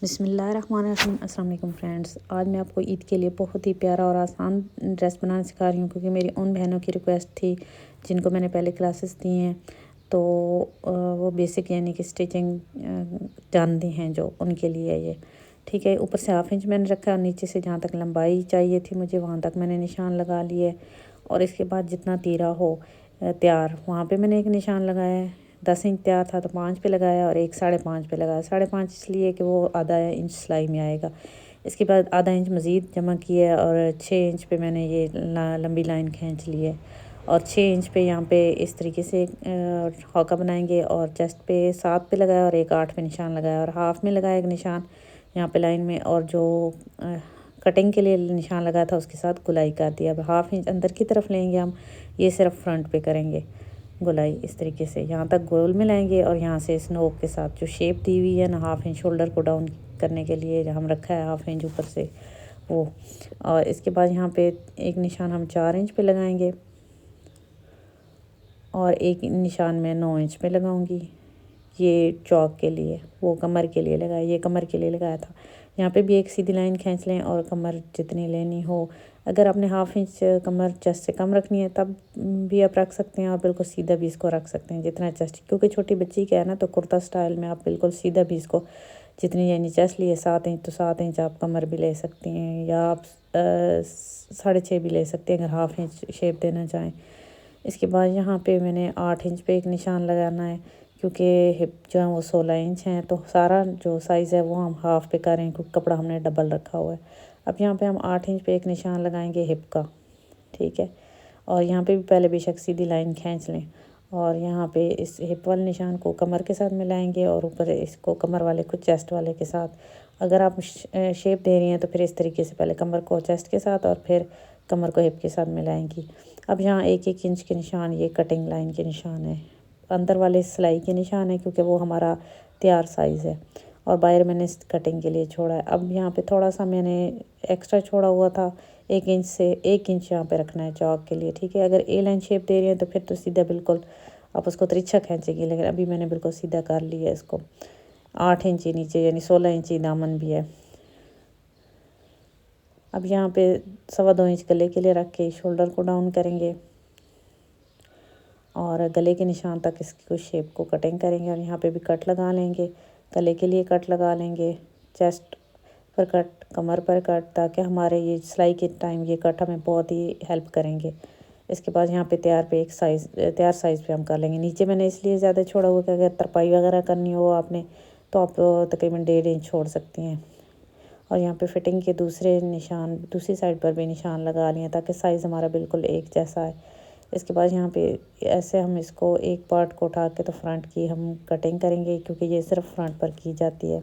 बिस्मिल्लाहिर्रहमानिर्रहीम। अस्सलाम वालेकुम फ्रेंड्स, आज मैं आपको ईद के लिए बहुत ही प्यारा और आसान ड्रेस बनाना सिखा रही हूँ, क्योंकि मेरी उन बहनों की रिक्वेस्ट थी जिनको मैंने पहले क्लासेस दी हैं, तो वो बेसिक यानी कि स्टिचिंग जानती हैं, जो उनके लिए ये ठीक है। ऊपर से 1/2 इंच मैंने रखा है और नीचे से जहाँ तक लंबाई चाहिए थी मुझे वहाँ तक मैंने निशान लगा लिए है। और इसके बाद जितना तीरा हो तैयार वहाँ पे मैंने एक निशान लगाया है। 10 इंच तैयार था तो 5 पे लगाया और एक 5.5 पे लगाया। 5.5 इसलिए कि वो आधा इंच सिलाई में आएगा। इसके बाद आधा इंच मज़ीद जमा किया और 6 इंच पे मैंने ये लंबी लाइन खींच ली है। और 6 इंच पे यहाँ पे इस तरीके से हौका बनाएंगे और चेस्ट पे 7 पे लगाया और एक 8 पे निशान लगाया और हाफ में लगाया एक निशान यहाँ पे लाइन में, और जो कटिंग के लिए निशान लगाया था उसके साथ गुलाई कर दिया। अब 1/2 इंच अंदर की तरफ लेंगे हम, ये सिर्फ फ्रंट पे करेंगे गोलाई इस तरीके से यहाँ तक गोल में लाएंगे और यहाँ से इस नोक के साथ जो शेप दी हुई है ना 1/2 इंच शोल्डर को डाउन करने के लिए हम रखा है 1/2 इंच ऊपर से वो। और इसके बाद यहाँ पे एक निशान हम 4 इंच पे लगाएंगे और एक निशान मैं 9 इंच पे लगाऊंगी। ये चौक के लिए, वो कमर के लिए लगाया, ये कमर के लिए लगाया था। यहाँ पे भी एक सीधी लाइन खींच लें और कमर जितनी लेनी हो, अगर आपने 1/2 इंच कमर चेस्ट से कम रखनी है तब भी आप रख सकते हैं और बिल्कुल सीधा भी इसको रख सकते हैं जितना चेस्ट, क्योंकि छोटी बच्ची का है ना, तो कुर्ता स्टाइल में आप बिल्कुल सीधा भी इसको जितनी यानी चेस्ट लिए 7 इंच तो 7 इंच आप कमर भी ले सकती हैं, या आप 6.5 भी ले सकते हैं अगर 1/2 इंच शेप देना चाहें। इसके बाद यहाँ पे मैंने 8 इंच पे एक निशान लगाना है, क्योंकि हिप जो है वो 16 इंच हैं, तो सारा जो साइज़ है वो हम हाफ पे करें क्योंकि कपड़ा हमने डबल रखा हुआ है। अब यहाँ पे हम 8 इंच पे एक निशान लगाएंगे हिप का, ठीक है। और यहाँ पे भी पहले बेशक सीधी लाइन खींच लें और यहाँ पे इस हिप वाले निशान को कमर के साथ मिलाएंगे और ऊपर इसको कमर वाले को चेस्ट वाले के साथ। अगर आप शेप दे रही हैं तो फिर इस तरीके से पहले कमर को चेस्ट के साथ और फिर कमर को हिप के साथ मिलाएंगी। अब यहाँ 1-1 इंच के निशान, ये कटिंग लाइन के निशान है, अंदर वाले सिलाई के निशान है क्योंकि वो हमारा तैयार साइज़ है और बाहर मैंने कटिंग के लिए छोड़ा है। अब यहाँ पे थोड़ा सा मैंने एक्स्ट्रा छोड़ा हुआ था 1 इंच से 1 इंच यहाँ पे रखना है चौक के लिए, ठीक है। अगर ए लाइन शेप दे रही हैं तो फिर तो सीधा बिल्कुल आप उसको तिरछा खींचेगी, लेकिन अभी मैंने बिल्कुल सीधा कर लिया है इसको। 8 इंच नीचे यानी 16 इंच दामन भी है। अब यहाँ पे 2.25 इंच गले के लिए रख के शोल्डर को डाउन करेंगे और गले के निशान तक इसकी कुछ शेप को कटिंग करेंगे और यहाँ पे भी कट लगा लेंगे। गले के लिए कट लगा लेंगे, चेस्ट पर कट, कमर पर कट, ताकि हमारे ये सिलाई के टाइम ये कट हमें बहुत ही हेल्प करेंगे। इसके बाद यहाँ पे तैयार साइज़ पे हम कर लेंगे। नीचे मैंने इसलिए ज़्यादा छोड़ा हुआ कि अगर तरपाई वगैरह करनी हो आपने तो आप तकरीबन 1.5 इंच छोड़ सकती हैं। और यहाँ पे फिटिंग के दूसरी साइड पर भी निशान लगा लिए ताकि साइज़ हमारा बिल्कुल एक जैसा है। इसके बाद यहाँ पे ऐसे हम इसको एक पार्ट को उठा के तो फ्रंट की हम कटिंग करेंगे, क्योंकि ये सिर्फ फ्रंट पर की जाती है।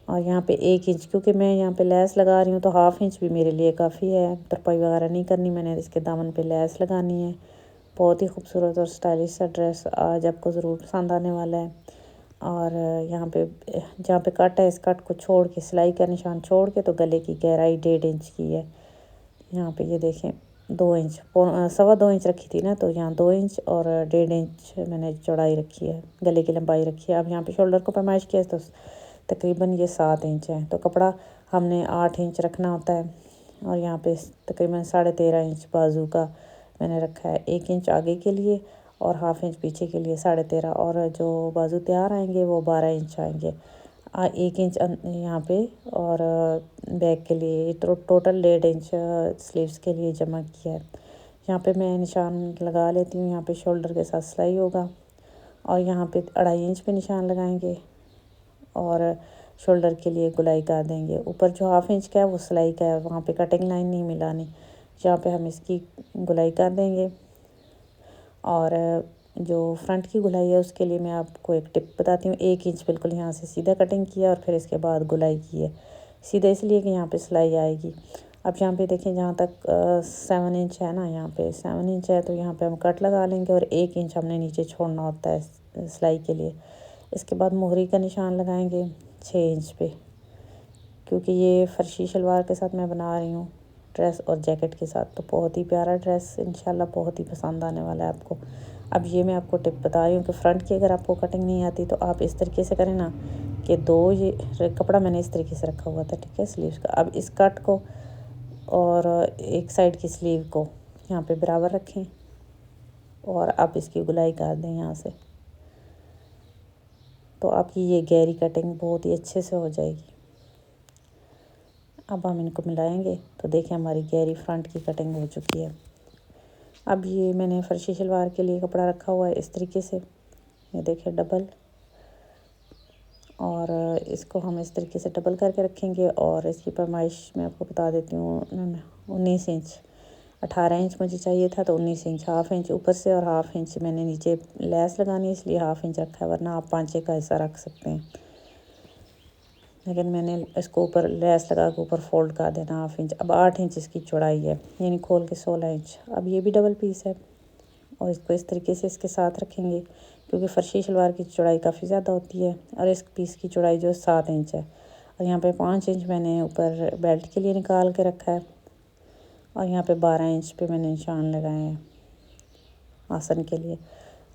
और यहाँ पे 1 इंच, क्योंकि मैं यहाँ पे लेस लगा रही हूँ तो 1/2 इंच भी मेरे लिए काफ़ी है, तरपाई वगैरह नहीं करनी मैंने। इसके दामन पे लेस लगानी है। बहुत ही खूबसूरत और स्टाइलिश सा ड्रेस आज आपको ज़रूर पसंद आने वाला है। और यहाँ पे जहाँ पे कट है इस कट को छोड़ के, सिलाई का निशान छोड़ के, तो गले की गहराई 1.5 इंच की है। यहाँ पे ये देखें 2 इंच, 2.25 इंच रखी थी ना, तो यहाँ 2 इंच और 1.5 इंच मैंने चौड़ाई रखी है, गले की लंबाई रखी है। अब यहाँ पे शोल्डर को पैमाइश किया तो तकरीबन ये 7 इंच है, तो कपड़ा हमने 8 इंच रखना होता है। और यहाँ पे तकरीबन 13.5 इंच बाजू का मैंने रखा है, 1 इंच आगे के लिए और 1/2 इंच पीछे के लिए 13.5, और जो बाजू तैयार आएंगे वो 12 इंच आएंगे। 1 इंच यहाँ पे और बैक के लिए टोटल 1.5 इंच स्लीव्स के लिए जमा किया है। यहाँ पे मैं निशान लगा लेती हूँ। यहाँ पे शोल्डर के साथ सिलाई होगा और यहाँ पे 2.5 इंच पे निशान लगाएंगे और शोल्डर के लिए गुलाई कर देंगे। ऊपर जो 1/2 इंच का है वो सिलाई का है, वहाँ पे कटिंग लाइन नहीं मिलानी, जहाँ पे हम इसकी गुलाई कर देंगे। और जो फ्रंट की गुलाई है उसके लिए मैं आपको एक टिप बताती हूँ। 1 इंच बिल्कुल यहाँ से सीधा कटिंग किया और फिर इसके बाद गुलाई की है, सीधा इसलिए कि यहाँ पे सिलाई आएगी। अब यहाँ पे देखें जहाँ तक 7 इंच है ना, यहाँ पे 7 इंच है, तो यहाँ पे हम कट लगा लेंगे और 1 इंच हमने नीचे छोड़ना होता है सिलाई के लिए। इसके बाद मोहरी का निशान लगाएंगे 6 इंच पे, क्योंकि ये फर्शी शलवार के साथ मैं बना रही हूँ ड्रेस और जैकेट के साथ, तो बहुत ही प्यारा ड्रेस इंशाल्लाह बहुत ही पसंद आने वाला है आपको। अब ये मैं आपको टिप बता रही हूँ कि फ़्रंट की अगर आपको कटिंग नहीं आती तो आप इस तरीके से करें ना कि ये कपड़ा मैंने इस तरीके से रखा हुआ था, ठीक है, स्लीव्स का। अब इस कट को और एक साइड की स्लीव को यहाँ पे बराबर रखें और आप इसकी गुलाई कर दें यहाँ से, तो आपकी ये गहरी कटिंग बहुत ही अच्छे से हो जाएगी। अब हम इनको मिलाएंगे तो देखिए हमारी गहरी फ्रंट की कटिंग हो चुकी है। अब ये मैंने फर्शी शलवार के लिए कपड़ा रखा हुआ है इस तरीके से, ये देखिए डबल, और इसको हम इस तरीके से डबल करके रखेंगे। और इसकी पैमाइश मैं आपको बता देती हूँ, 19 इंच, 18 इंच मुझे चाहिए था, तो 19 इंच, हाफ़ इंच ऊपर से और हाफ़ इंच मैंने नीचे लैस लगानी है, इसलिए हाफ़ इंच रखा है, वरना आप 5 का हिस्सा रख सकते हैं, लेकिन मैंने इसको ऊपर लैस लगा के ऊपर फोल्ड कर देना हाफ़ इंच। अब 8 इंच इसकी चौड़ाई है, यानी खोल के 16 इंच। अब ये भी डबल पीस है और इसको इस तरीके से इसके साथ रखेंगे, क्योंकि फर्शी शलवार की चौड़ाई काफ़ी ज़्यादा होती है और इस पीस की चौड़ाई जो 7 इंच है। और यहाँ पे 5 इंच मैंने ऊपर बेल्ट के लिए निकाल के रखा है और यहाँ पे 12 इंच पे मैंने निशान लगाए हैं आसन के लिए।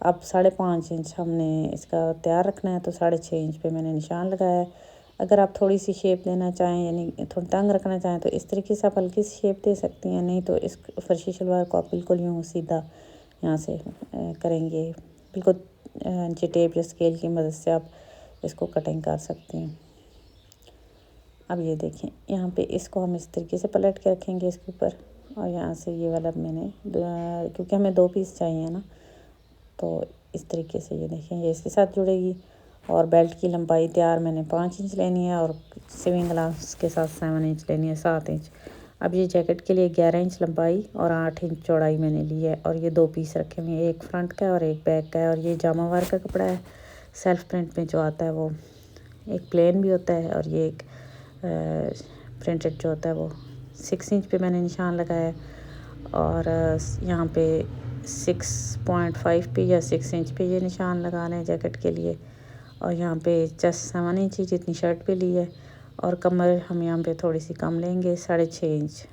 अब 5.5 इंच हमने इसका तैयार रखना है, तो 6.5 इंच पे मैंने निशान लगाया है। अगर आप थोड़ी सी शेप देना चाहें, यानी थोड़ा तंग रखना चाहें, तो इस तरीके से आप हल्की सी शेप दे सकती हैं, नहीं तो इस फर्शी शलवार को आप बिल्कुल यूँ सीधा यहाँ से करेंगे, बिल्कुल इंची टेप या स्केल की मदद से आप इसको कटिंग कर सकते हैं। अब ये देखें यहाँ पे इसको हम इस तरीके से पलट के रखेंगे इसके ऊपर, और यहाँ से ये वाला मैंने क्योंकि हमें 2 पीस चाहिए ना, तो इस तरीके से ये देखें ये इसके साथ जुड़ेगी। और बेल्ट की लंबाई तैयार मैंने 5 इंच लेनी है और सीविंग ग्लास के साथ 7 इंच लेनी है, 7 इंच। अब ये जैकेट के लिए 11 इंच लंबाई और 8 इंच चौड़ाई मैंने ली है, और ये 2 पीस रखे हुए हैं, एक फ्रंट का और एक बैक का है। और ये जामा वार का कपड़ा है, सेल्फ प्रिंट में जो आता है, वो एक प्लेन भी होता है और ये एक प्रिंटेड जो होता है वो। 6 इंच पे मैंने निशान लगाया है और यहाँ पे 6.5 पे या 6 इंच पे ये निशान लगाना है जैकेट के लिए। और यहाँ पे चेस्ट 7 इंच जितनी शर्ट पे ली है, और कमर हम यहाँ पे थोड़ी सी कम लेंगे, 6.5 इंच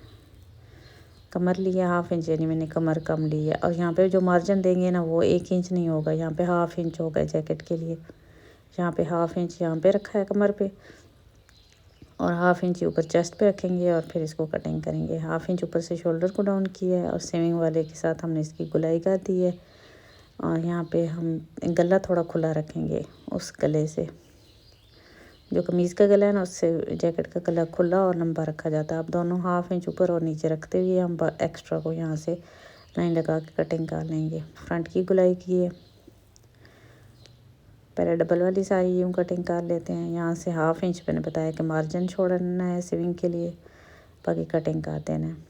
कमर ली है, हाफ़ इंच यानी मैंने कमर कम ली है। और यहाँ पे जो मार्जिन देंगे ना वो 1 इंच नहीं होगा, यहाँ पे हाफ़ इंच होगा जैकेट के लिए। यहाँ पे हाफ़ इंच यहाँ पे रखा है कमर पे, और हाफ़ इंच ऊपर चेस्ट पे रखेंगे और फिर इसको कटिंग करेंगे। हाफ़ इंच ऊपर से शोल्डर को डाउन किया है और सीविंग वाले के साथ हमने इसकी गुलाई कर दी है। और यहाँ पे हम गला थोड़ा खुला रखेंगे, उस गले से जो कमीज़ का गला है ना, उससे जैकेट का गला खुला और लंबा रखा जाता है। अब दोनों हाफ़ इंच ऊपर और नीचे रखते हुए हम एक्स्ट्रा को यहाँ से लाइन लगा के कटिंग कर लेंगे। फ्रंट की गुलाई की है, पहले डबल वाली सारी यूँ कटिंग कर लेते हैं। यहाँ से हाफ़ इंच मैंने बताया कि मार्जिन छोड़ना है सीविंग के लिए, बाकी कटिंग कर देना है।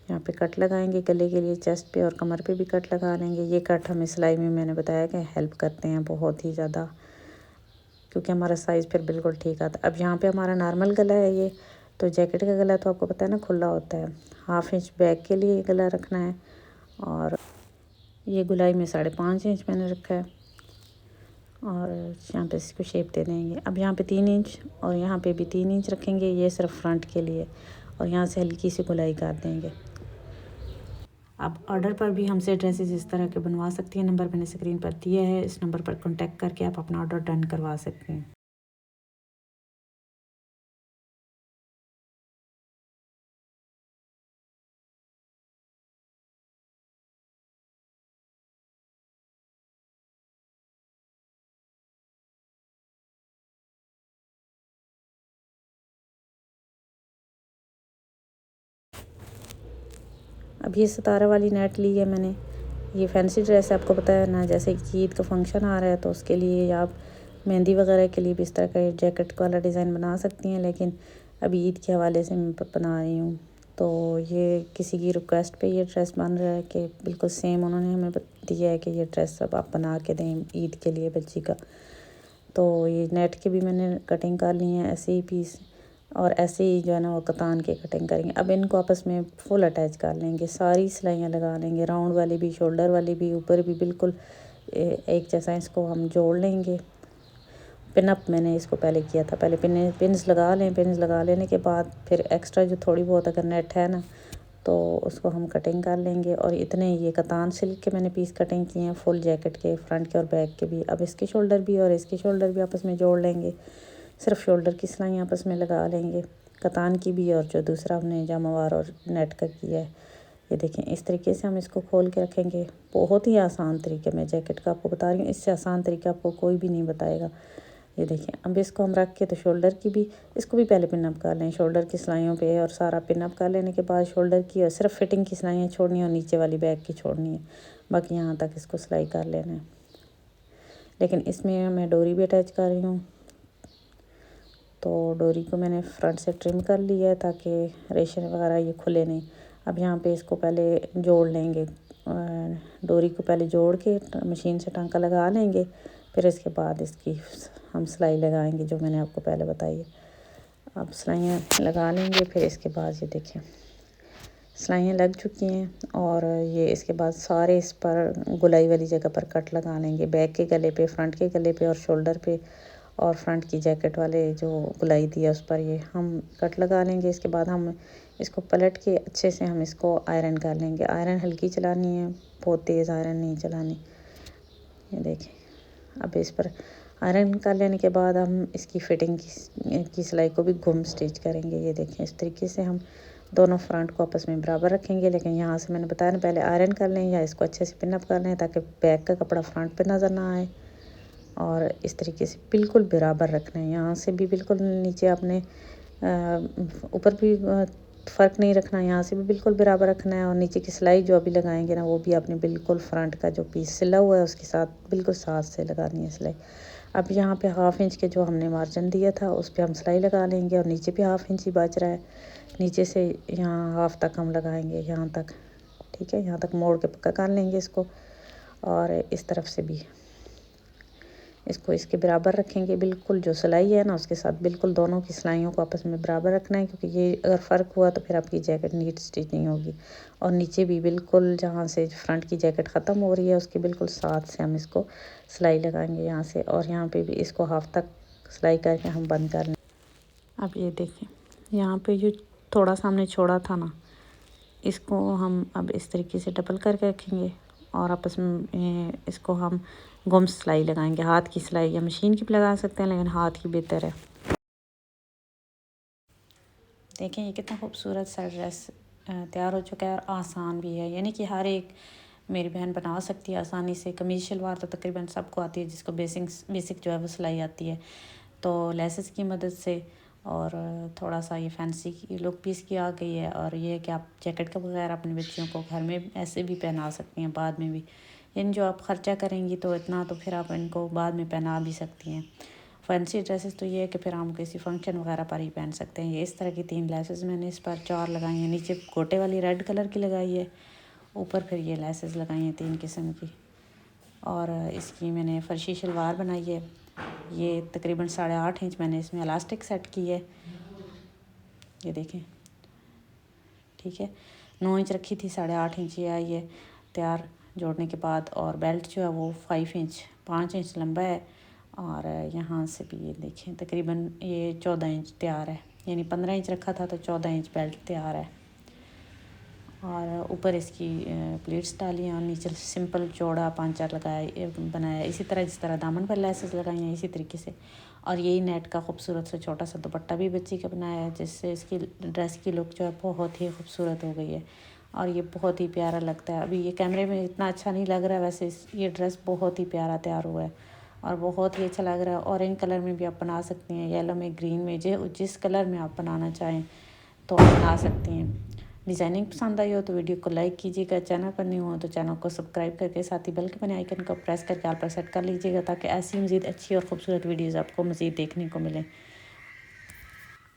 यहाँ पे कट लगाएंगे गले के लिए, चेस्ट पे और कमर पे भी कट लगा लेंगे। ये कट हमें सिलाई में मैंने बताया कि हेल्प करते हैं बहुत ही ज़्यादा, क्योंकि हमारा साइज़ फिर बिल्कुल ठीक आता है। अब यहाँ पे हमारा नॉर्मल गला है ये, तो जैकेट का गला तो आपको पता है ना खुला होता है। हाफ़ इंच बैक के लिए गला रखना है, और ये गुलाई में 5.5 इंच मैंने रखा है, और यहाँ पे इसको शेप दे देंगे। अब यहाँ पे 3 इंच और यहाँ पे भी 3 इंच रखेंगे, ये सिर्फ फ्रंट के लिए, और यहाँ से हल्की सी गुलाई कर देंगे। अब ऑर्डर पर भी हमसे ड्रेसेस इस तरह के बनवा सकती हैं, नंबर मैंने स्क्रीन पर दिया है, इस नंबर पर कॉन्टैक्ट करके आप अपना ऑर्डर डन करवा सकते हैं। अब ये सितारा वाली नेट ली है मैंने, ये फैंसी ड्रेस है, आपको पता है ना, जैसे कि ईद का फंक्शन आ रहा है तो उसके लिए आप मेहंदी वगैरह के लिए भी इस तरह का जैकेट वाला डिज़ाइन बना सकती हैं, लेकिन अभी ईद के हवाले से मैं बना रही हूँ। तो ये किसी की रिक्वेस्ट पे ये ड्रेस बन रहा है कि बिल्कुल सेम उन्होंने हमें दिया है कि ये ड्रेस सब आप बना के दें ईद के लिए बच्ची का। तो ये नेट के भी मैंने कटिंग कर ली है ऐसे ही पीस, और ऐसे ही जो है ना वो कतान के कटिंग करेंगे। अब इनको आपस में फुल अटैच कर लेंगे, सारी सिलाइयाँ लगा लेंगे, राउंड वाली भी, शोल्डर वाली भी, ऊपर भी बिल्कुल एक जैसा इसको हम जोड़ लेंगे। पिन अप मैंने इसको पहले किया था, पहले पिन्स लगा लें, पिन्स लगा लेने के बाद फिर एक्स्ट्रा जो थोड़ी बहुत अगर नेट है ना तो उसको हम कटिंग कर लेंगे। और इतने ये कतान सिल्क के मैंने पीस कटिंग किए हैं फुल जैकेट के, फ्रंट के और बैक के भी। अब इसके शोल्डर भी और इसके शोल्डर भी आपस में जोड़ लेंगे, सिर्फ शोल्डर की सिलाई आपस में लगा लेंगे, कतान की भी और जो दूसरा हमने जामावार और नेट का किया है। ये देखें इस तरीके से हम इसको खोल के रखेंगे। बहुत ही आसान तरीके में जैकेट का आपको बता रही हूँ, इससे आसान तरीका आपको कोई भी नहीं बताएगा। ये देखें अब इसको हम रख के तो शोल्डर की भी, इसको भी पहले पिन अप कर लें शोल्डर की सिलाइयों पे, और सारा पिन अप कर लेने के बाद शोल्डर की और सिर्फ फिटिंग की सिलाइयाँ छोड़नी है और नीचे वाली बैक की छोड़नी है, बाकी यहाँ तक इसको सिलाई कर लेना है। लेकिन इसमें मैं डोरी भी अटैच कर रही हूँ, तो डोरी को मैंने फ्रंट से ट्रिम कर लिया है ताकि रेशे वगैरह ये खुले नहीं। अब यहाँ पे इसको पहले जोड़ लेंगे, डोरी को पहले जोड़ के मशीन से टांका लगा लेंगे, फिर इसके बाद इसकी हम सिलाई लगाएंगे जो मैंने आपको पहले बताई है। अब सिलाइयाँ लगा लेंगे, फिर इसके बाद ये देखें सिलाइयाँ लग चुकी हैं, और ये इसके बाद सारे इस पर गुलाई वाली जगह पर कट लगा लेंगे, बैक के गले पे, फ्रंट के गले पे और शोल्डर पे, और फ्रंट की जैकेट वाले जो गुलाई दी है उस पर ये हम कट लगा लेंगे। इसके बाद हम इसको पलट के अच्छे से हम इसको आयरन कर लेंगे। आयरन हल्की चलानी है, बहुत तेज़ आयरन नहीं चलानी। ये देखें अब इस पर आयरन कर लेने के बाद हम इसकी फिटिंग की सिलाई को भी घुम स्टिच करेंगे। ये देखें इस तरीके से हम दोनों फ्रंट को आपस में बराबर रखेंगे, लेकिन यहाँ से मैंने बताया ना पहले आयरन कर लें या इसको अच्छे से पिन अप कर लें ताकि बैक का कपड़ा फ्रंट पे नज़र ना आए। और इस तरीके से बिल्कुल बराबर रखना है, यहाँ से भी बिल्कुल नीचे आपने ऊपर भी फ़र्क नहीं रखना, यहाँ से भी बिल्कुल बराबर रखना है। और नीचे की सिलाई जो अभी लगाएंगे ना वो भी आपने बिल्कुल फ्रंट का जो पीस सिला हुआ है उसके साथ बिल्कुल साथ से लगानी है सिलाई। अब यहाँ पे 1/2 इंच के जो हमने मार्जिन दिया था उस पर हम सिलाई लगा लेंगे, और नीचे भी 1/2 इंच ही बच रहा है, नीचे से यहाँ हाफ तक हम लगाएंगे, यहाँ तक, ठीक है, यहाँ तक मोड़ के पक्का कर लेंगे इसको। और इस तरफ से भी इसको इसके बराबर रखेंगे, बिल्कुल जो सिलाई है ना उसके साथ बिल्कुल दोनों की सिलाइयों को आपस में बराबर रखना है, क्योंकि ये अगर फ़र्क हुआ तो फिर आपकी जैकेट नीट स्टिच नहीं होगी। और नीचे भी बिल्कुल जहाँ से फ्रंट की जैकेट ख़त्म हो रही है उसके बिल्कुल साथ से हम इसको सिलाई लगाएंगे यहाँ से, और यहाँ पे भी इसको हाफ तक सिलाई करके हम बंद कर लें। अब ये देखें यहाँ पे जो थोड़ा सा हमने छोड़ा था ना, इसको हम अब इस तरीके से डबल करके रखेंगे, और आपस में इसको हम गुम सिलाई लगाएंगे। हाथ की सिलाई या मशीन की भी लगा सकते हैं, लेकिन हाथ की बेहतर है। देखें ये कितना खूबसूरत सा ड्रेस तैयार हो चुका है, और आसान भी है, यानी कि हर एक मेरी बहन बना सकती है आसानी से। कमीज़ शलवार तो तकरीबन सबको आती है जिसको बेसिक जो है वो सिलाई आती है। तो लेसेस की मदद से और थोड़ा सा ये फैंसी की लुक भी इसकी आ गई है। और ये है कि आप जैकेट के बगैर अपने बच्चियों को घर में ऐसे भी पहना सकती हैं बाद में भी, यानी जो आप ख़र्चा करेंगी तो इतना तो फिर आप इनको बाद में पहना भी सकती हैं। फैंसी ड्रेसेस तो ये है कि फिर हम किसी फंक्शन वगैरह पर ही पहन सकते हैं। ये इस तरह की 3 लेसेस मैंने इस पर 4 लगाई हैं, नीचे गोटे वाली रेड कलर की लगाई है, ऊपर फिर ये लेसेस लगाई हैं 3 किस्म की। और इसकी मैंने फर्शी शलवार बनाई है, ये तकरीबन 8.5 इंच मैंने इसमें इलास्टिक सेट की है। ये देखें, ठीक है, 9 इंच रखी थी, 8.5 इंच ये आई है तैयार जोड़ने के बाद। और बेल्ट जो है वो 5 इंच लंबा है, और यहाँ से भी ये देखें तकरीबन ये 14 इंच तैयार है, यानी 15 इंच रखा था तो 14 इंच बेल्ट तैयार है। और ऊपर इसकी प्लेट्स डाली हैं और नीचे सिंपल चौड़ा पांचा लगाया बनाया, इसी तरह जिस तरह दामन पर लेसेस लगाई हैं इसी तरीके से। और यही नेट का खूबसूरत सा छोटा सा दुपट्टा भी बच्ची का बनाया है, जिससे इसकी ड्रेस की लुक जो है बहुत ही खूबसूरत हो गई है, और ये बहुत ही प्यारा लगता है। अभी ये कैमरे में इतना अच्छा नहीं लग रहा है, वैसे ये ड्रेस बहुत ही प्यारा तैयार हुआ है और बहुत ही अच्छा लग रहा है। ऑरेंज कलर में भी आप बना सकती हैं, येलो में, ग्रीन में, जिस कलर में आप बनाना चाहें तो आप बना सकती हैं। डिज़ाइनिंग पसंद आई हो तो वीडियो को लाइक कीजिएगा, चैनल पर नहीं हो तो चैनल को सब्सक्राइब करके साथ ही बेल के बने आइकन को प्रेस करके ऑल पर सेट कर लीजिएगा, ताकि ऐसी मज़ीद अच्छी और ख़ूबसूरत वीडियोज़ आपको मज़ीद देखने को मिले।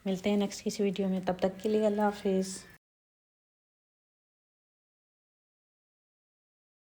मिलते हैं नेक्स्ट किसी वीडियो में, तब तक के लिए अल्लाह हाफिज़।